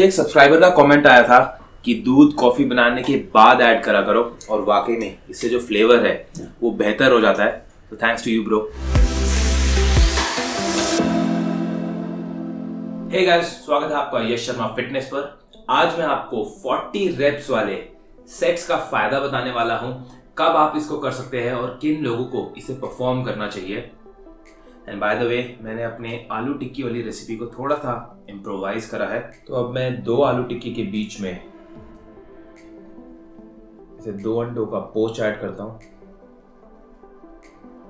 मुझे एक सब्सक्राइबर का कमेंट आया था कि दूध कॉफी बनाने के बाद ऐड करा करो, और वाकई में इससे जो फ्लेवर है वो बेहतर हो जाता है। तो thanks to you bro. Hey guys, स्वागत है आपका यश शर्मा फिटनेस पर। आज मैं आपको 40 रेप्स वाले सेट्स का फायदा बताने वाला हूं, कब आप इसको कर सकते हैं और किन लोगों को इसे परफॉर्म करना चाहिए। एंड बाय द वे, मैंने अपने आलू टिक्की वाली रेसिपी को थोड़ा सा इम्प्रोवाइज करा है। तो अब मैं 2 आलू टिक्की के बीच में इसे 2 अंडों का पोच ऐड करता हूं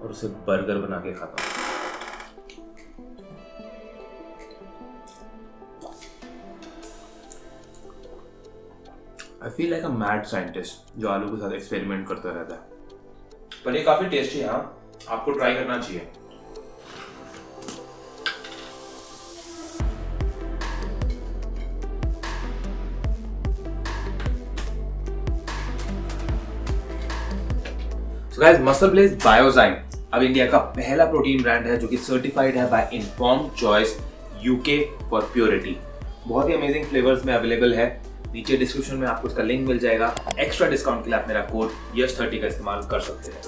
और उसे बर्गर बना के खाता हूं। I feel like a mad scientist जो आलू के साथ एक्सपेरिमेंट करता रहता है, पर ये काफी टेस्टी है। आपको ट्राई करना चाहिए। So guys, MuscleBlaze Biozyme अब इंडिया का पहला प्रोटीन ब्रांड है जो कि सर्टिफाइड है by informed choice UK for purity. बहुत ही अमेजिंग फ्लेवर्स में अवेलेबल है। नीचे डिस्क्रिप्शन में आपको इसका लिंक मिल जाएगा। एक्स्ट्रा डिस्काउंट के लिए आप मेरा कोड यश30 का इस्तेमाल कर सकते हैं।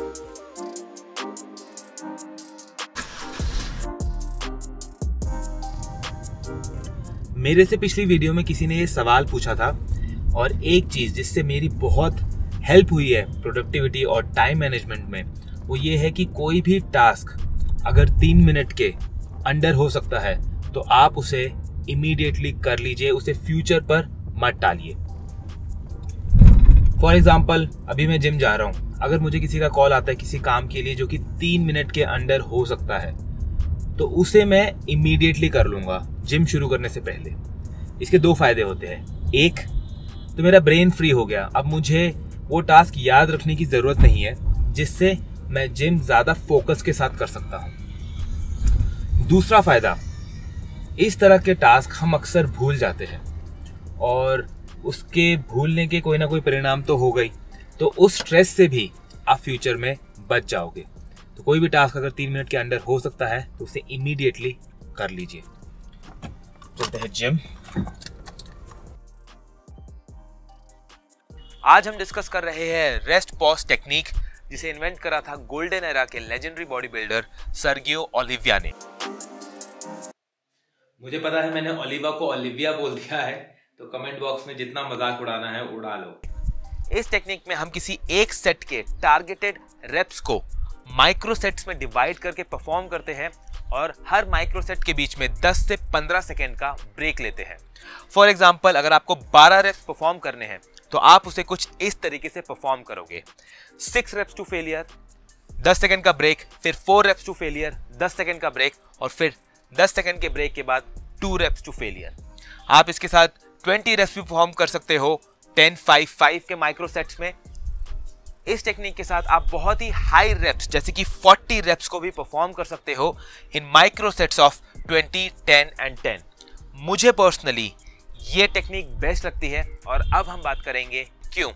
मेरे से पिछली वीडियो में किसी ने ये सवाल पूछा था, और एक चीज जिससे मेरी बहुत हेल्प हुई है प्रोडक्टिविटी और टाइम मैनेजमेंट में, वो ये है कि कोई भी टास्क अगर 3 मिनट के अंडर हो सकता है तो आप उसे इमीडिएटली कर लीजिए, उसे फ्यूचर पर मत टालिए। फॉर एग्जाम्पल, अभी मैं जिम जा रहा हूँ, अगर मुझे किसी का कॉल आता है किसी काम के लिए जो कि 3 मिनट के अंडर हो सकता है, तो उसे मैं इमीडिएटली कर लूंगा जिम शुरू करने से पहले। इसके 2 फायदे होते हैं। एक तो मेरा ब्रेन फ्री हो गया, अब मुझे वो टास्क याद रखने की जरूरत नहीं है, जिससे मैं जिम ज्यादा फोकस के साथ कर सकता हूं। दूसरा फायदा, इस तरह के टास्क हम अक्सर भूल जाते हैं और उसके भूलने के कोई ना कोई परिणाम तो हो गई, तो उस स्ट्रेस से भी आप फ्यूचर में बच जाओगे। तो कोई भी टास्क अगर 3 मिनट के अंदर हो सकता है तो उसे इमीडिएटली कर लीजिए। चलते हैं जिम। आज हम डिस्कस कर रहे हैं रेस्ट पॉज टेक्निक, जिसे इन्वेंट करा था गोल्डन एरा के legendary body builder Sergio Olivia ने। मुझे पता है मैंने ओलिवा को ओलिविया बोल दिया है, तो कमेंट बॉक्स में जितना मजाक उड़ाना है उड़ा लो। इस टेक्निक में हम किसी एक सेट के टारगेटेड रेप्स को माइक्रो सेट्स में डिवाइड करके परफॉर्म करते हैं और हर माइक्रो सेट के बीच में 10 से 15 सेकेंड का ब्रेक लेते हैं। फॉर एग्जाम्पल, अगर आपको 12 रेप्स परफॉर्म करने हैं तो आप उसे कुछ इस तरीके से परफॉर्म करोगे। 6 रेप्स टू फेलियर, 10 सेकंड का ब्रेक, फिर 4 रेप्स टू फेलियर, 10 सेकंड का ब्रेक, और फिर 10 सेकंड के ब्रेक के बाद 2 रेप्स टू फेलियर। आप इसके साथ 20 रेप्स भी परफॉर्म कर सकते हो 10-5-5 के माइक्रो सेट्स में। इस टेक्निक के साथ आप बहुत ही हाई रेप्स जैसे कि 40 रेप्स को भी परफॉर्म कर सकते हो इन माइक्रो सेट्स ऑफ 20, 10 एंड 10। मुझे पर्सनली ये टेक्निक बेस्ट लगती है, और अब हम बात करेंगे क्यों।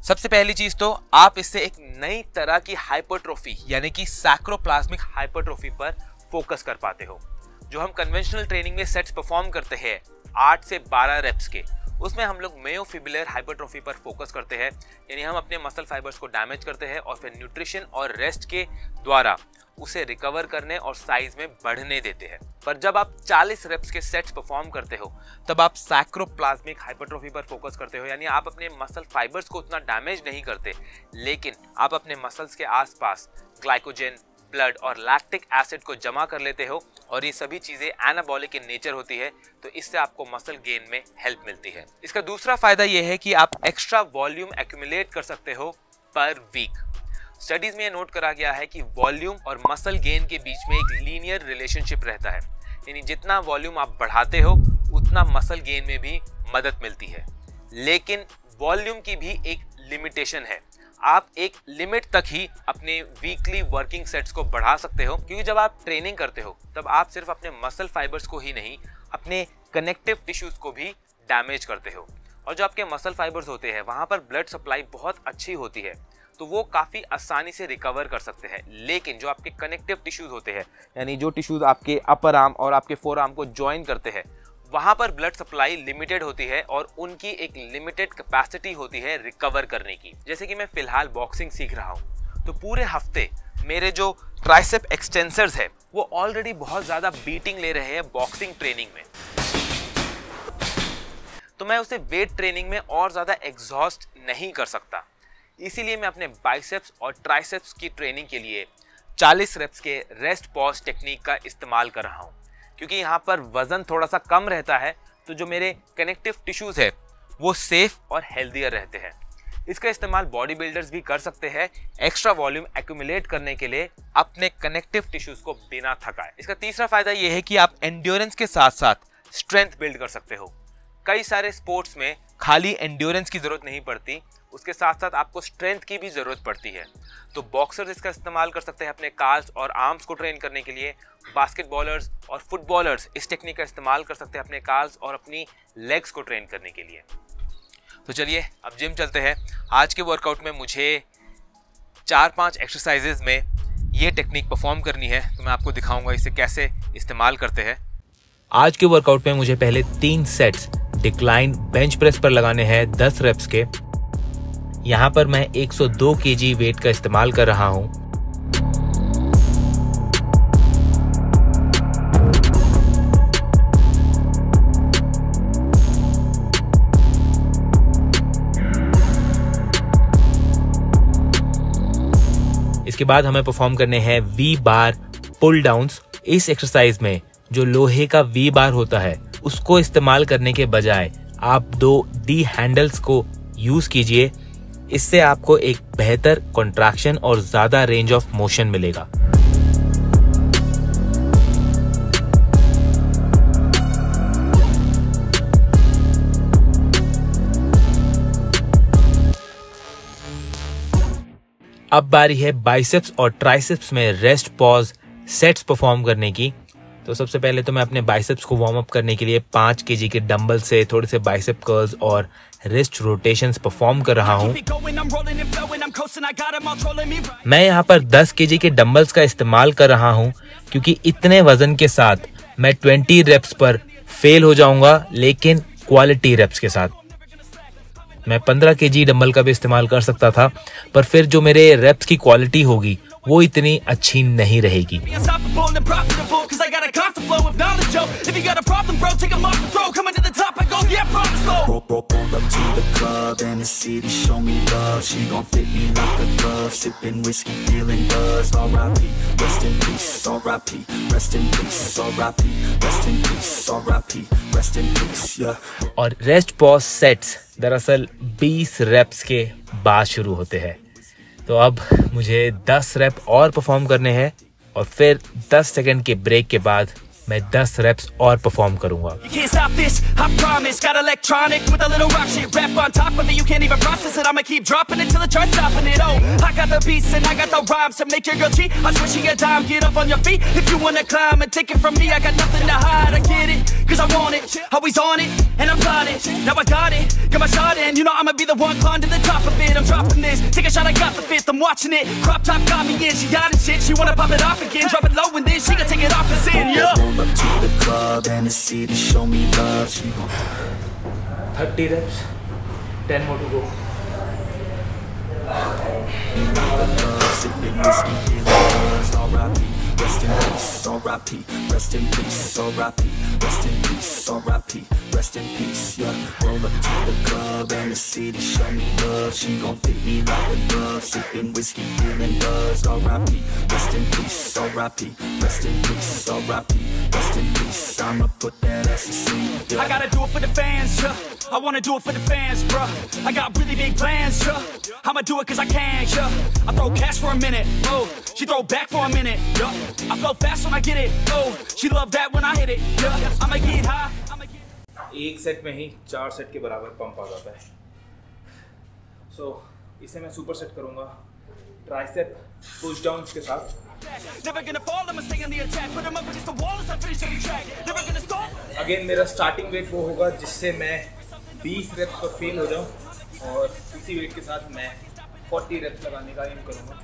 सबसे पहली चीज तो आप इससे एक नई तरह की हाइपरट्रोफी यानी कि सैक्रोप्लाज्मिक हाइपरट्रोफी पर फोकस कर पाते हो। जो हम कन्वेंशनल ट्रेनिंग में सेट्स परफॉर्म करते हैं 8 से 12 रेप्स के, उसमें हम लोग मेयोफिबुलर हाइपरट्रोफी पर फोकस करते हैं, यानी हम अपने मसल फाइबर्स को डैमेज करते हैं और फिर न्यूट्रिशन और रेस्ट के द्वारा उसे रिकवर करने और साइज में बढ़ने देते हैं। पर जब आप 40 रेप्स के सेट्स परफॉर्म करते हो तब आप सैक्रोप्लाज्मिक हाइपरट्रोफी पर फोकस करते हो, यानी आप अपने मसल फाइबर्स को उतना डैमेज नहीं करते, लेकिन आप अपने मसल्स के आसपास ग्लाइकोजन, ब्लड और लैक्टिक एसिड को जमा कर लेते हो, और ये सभी चीजें एनाबॉलिक इन नेचर होती है, तो इससे आपको मसल गेन में हेल्प मिलती है। इसका दूसरा फायदा यह है कि आप एक्स्ट्रा वॉल्यूम एक्यूमुलेट कर सकते हो पर वीक। स्टडीज में यह नोट करा गया है कि वॉल्यूम और मसल गेन के बीच में एक लीनियर रिलेशनशिप रहता है, यानी जितना वॉल्यूम आप बढ़ाते हो उतना मसल गेन में भी मदद मिलती है। लेकिन वॉल्यूम की भी एक लिमिटेशन है। आप एक लिमिट तक ही अपने वीकली वर्किंग सेट्स को बढ़ा सकते हो, क्योंकि जब आप ट्रेनिंग करते हो तब आप सिर्फ अपने मसल फाइबर्स को ही नहीं, अपने कनेक्टिव टिश्यूज को भी डैमेज करते हो। और जो आपके मसल फाइबर्स होते हैं वहां पर ब्लड सप्लाई बहुत अच्छी होती है, तो वो काफ़ी आसानी से रिकवर कर सकते हैं। लेकिन जो आपके कनेक्टिव टिश्यूज होते हैं, यानी जो टिश्यूज आपके अपर आर्म और आपके फोर आर्म को ज्वाइन करते हैं, वहाँ पर ब्लड सप्लाई लिमिटेड होती है और उनकी एक लिमिटेड कैपेसिटी होती है रिकवर करने की। जैसे कि मैं फिलहाल बॉक्सिंग सीख रहा हूँ, तो पूरे हफ्ते मेरे जो ट्राइसेप एक्सटेंसर्स है वो ऑलरेडी बहुत ज़्यादा बीटिंग ले रहे हैं बॉक्सिंग ट्रेनिंग में, तो मैं उसे वेट ट्रेनिंग में और ज़्यादा एग्जॉस्ट नहीं कर सकता। इसीलिए मैं अपने बाइसेप्स और ट्राइसेप्स की ट्रेनिंग के लिए 40 रेप्स के रेस्ट पॉज टेक्निक का इस्तेमाल कर रहा हूँ, क्योंकि यहाँ पर वजन थोड़ा सा कम रहता है, तो जो मेरे कनेक्टिव टिश्यूज है वो सेफ और हेल्दियर रहते हैं। इसका इस्तेमाल बॉडी बिल्डर्स भी कर सकते हैं एक्स्ट्रा वॉल्यूम एक्यूमुलेट करने के लिए अपने कनेक्टिव टिश्यूज को बिना थकाए। इसका तीसरा फायदा यह है कि आप एंड्योरेंस के साथ साथ स्ट्रेंथ बिल्ड कर सकते हो। कई सारे स्पोर्ट्स में खाली एंड्योरेंस की जरूरत नहीं पड़ती, उसके साथ साथ आपको स्ट्रेंथ की भी जरूरत पड़ती है। तो बॉक्सर्स इसका इस्तेमाल कर सकते हैं अपने काल्स और आर्म्स को ट्रेन करने के लिए। बास्केटबॉलर्स और फुटबॉलर्स इस टेक्निक का इस्तेमाल कर सकते हैं अपने काल्स और अपनी लेग्स को ट्रेन करने के लिए। तो चलिए अब जिम चलते हैं। आज के वर्कआउट में मुझे 4-5 एक्सरसाइजेज में ये टेक्निक परफॉर्म करनी है, तो मैं आपको दिखाऊंगा इसे कैसे इस्तेमाल करते हैं। आज के वर्कआउट में मुझे पहले 3 सेट्स डिक्लाइन बेंच प्रेस पर लगाने हैं 10 रेप्स के। यहाँ पर मैं 102 kg वेट का इस्तेमाल कर रहा हूँ। इसके बाद हमें परफॉर्म करने हैं वी बार पुल डाउन्स। इस एक्सरसाइज में जो लोहे का वी बार होता है उसको इस्तेमाल करने के बजाय आप 2 डी हैंडल्स को यूज कीजिए। इससे आपको एक बेहतर कॉन्ट्रैक्शन और ज्यादा रेंज ऑफ मोशन मिलेगा। अब बारी है बाइसेप्स और ट्राइसेप्स में रेस्ट पॉज सेट्स परफॉर्म करने की। तो सबसे पहले तो मैं अपने बाइसेप्स को वार्म अप करने के लिए 5 kg के डंबल से थोड़े से बाइसेप कर्ल्स और रिस्ट रोटेशंस परफॉर्म कर रहा हूँ। मैं यहाँ पर 10 kg के डंबल्स का इस्तेमाल कर रहा हूँ, क्योंकि इतने वजन के साथ मैं 20 रेप्स पर फेल हो जाऊंगा, लेकिन क्वालिटी रेप्स के साथ। मैं 15 kg डंबल का भी इस्तेमाल कर सकता था, पर फिर जो मेरे रेप्स की क्वालिटी होगी वो इतनी अच्छी नहीं रहेगी। और रेस्ट पॉज सेट्स दरअसल 20 रेप्स के बाद शुरू होते हैं। तो अब मुझे 10 रेप और परफॉर्म करने हैं और फिर 10 सेकंड के ब्रेक के बाद मैं 10 रेप्स और परफॉर्म करूंगा। Up to the club and the city show me love. She 30 reps, 10 more to go. Sipping whiskey, feeling buzz. R.I.P. Rest in peace. R.I.P. Rest in peace. R.I.P. Rest in peace. R.I.P. Rest in peace. Yeah. Roll up to the club and the city show me love. She gon' fit me like a glove. Sipping whiskey, feeling buzz. R.I.P. Rest in peace. R.I.P. Rest in peace. R.I.P. Rest in peace. I'ma put that ass to sleep. Yeah. I gotta do it for the fans, yeah. I wanna do it for the fans, bruh. I got really big plans, yeah. I'ma do it cause I can, yeah. I throw cash for a minute, oh. She throw back for a minute, yeah. I flow fast when I get it, oh. She love that when I hit it, yeah. I'ma get high. एक set में ही 4 set के बराबर pump आ जाता है। सो इसे मैं super set करूंगा tricep push downs के साथ। अगेन मेरा स्टार्टिंग वेट वो होगा जिससे मैं 20 रेप्स पर फेल हो जाऊं और इसी वेट के साथ मैं 40 रेप्स लगाने का एम करूंगा।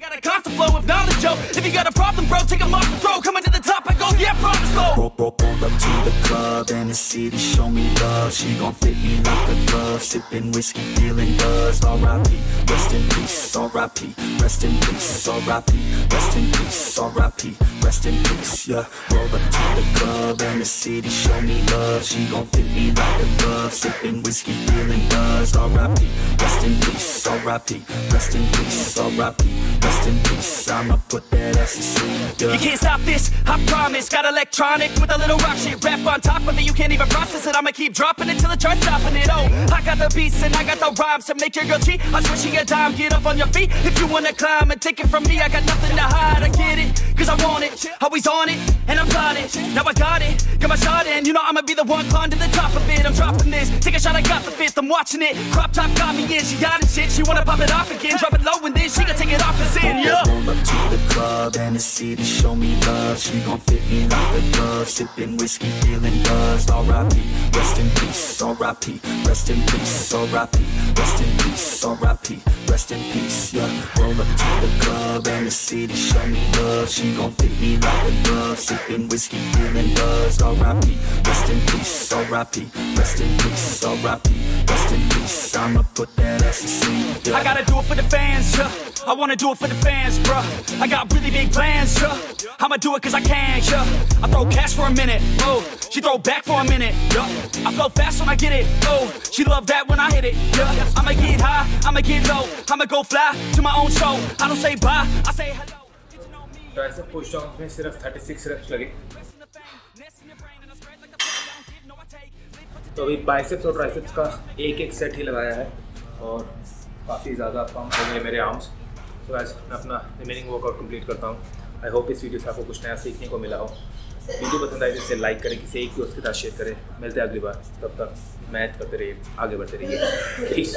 got a constant flow of knowledge, yo. If you got a problem, bro, take 'em off the throw. Coming to the top, I go, yeah, promise, slow. Roll up to the club and the city show me love. She gon' fit me like a glove. Sipping whiskey, feeling buzzed. R.I.P. Rest in peace. R.I.P. Rest in peace. R.I.P. Rest in peace. R.I.P. Rest in peace. Yeah. Roll up to the club and the city show me love. She gon' fit me like a glove. Sipping whiskey, feeling buzzed. R.I.P. Rest in peace. R.I.P. Rest in peace. R.I.P. Rest in peace. I'ma put that ass to sleep. Yeah. You can't stop this, I promise. Got electronic with a little rock shit. Rap on top of it, you can't even process it. I'ma keep dropping it till it starts stopping it. Oh, I got the beats and I got the rhymes to make your girl cheat. I swear she a dime, get up on your feet. If you wanna climb and take it from me, I got nothing to hide. I get it, cause I want it, always on it, and I'm plotting. Now I got it, got my shot in. You know I'ma be the one climb to the top of it. I'm dropping this, take a shot, I got the fifth. I'm watching it, crop top got me in. She got it shit, she wanna pop it off again. Drop it low and then she gon' take it off and sin, yeah. Roll up to the club and the city show me love. She gon' fit me like a glove. Sipping whiskey, feeling buzzed. R.I.P. Rest in peace. R.I.P. Rest in peace. R.I.P. Rest in peace. R.I.P. Rest in peace. Yeah. Roll up to the club and the city show me love. She gon' fit me like a glove. Sipping whiskey, feeling buzzed. R.I.P. Rest in peace. R.I.P. Rest in peace. R.I.P. Rest in peace. I'ma put that ass to sleep. Yeah. I gotta do it for the fans, yeah. I wanna do it for the fans, bruh. I got really big plans, yeah. I'ma do it cause I can, yeah. I throw cash for a minute, oh. She throw back for a minute, yeah. I flow fast when I get it, oh. She love that when I hit it, yeah. I'ma get high, I'ma get low. I'ma go fly to my own show. I don't say bye, I say hello. Tricep push down में सिर्फ 36 wraps लगे। तो अभी biceps और triceps का एक set ही लगाया है और काफ़ी ज़्यादा पंप हो गए मेरे आर्म्स। तो आज मैं अपना रिमेनिंग वर्कआउट कंप्लीट करता हूँ। आई होप इस वीडियो से आपको कुछ नया सीखने को मिला हो। वीडियो पसंद आए तो इसे लाइक करें, किसी एक दोस्त के साथ शेयर करें। मिलते हैं अगली बार, तब तक मेहनत करते रहिए, आगे बढ़ते रहिए। Peace.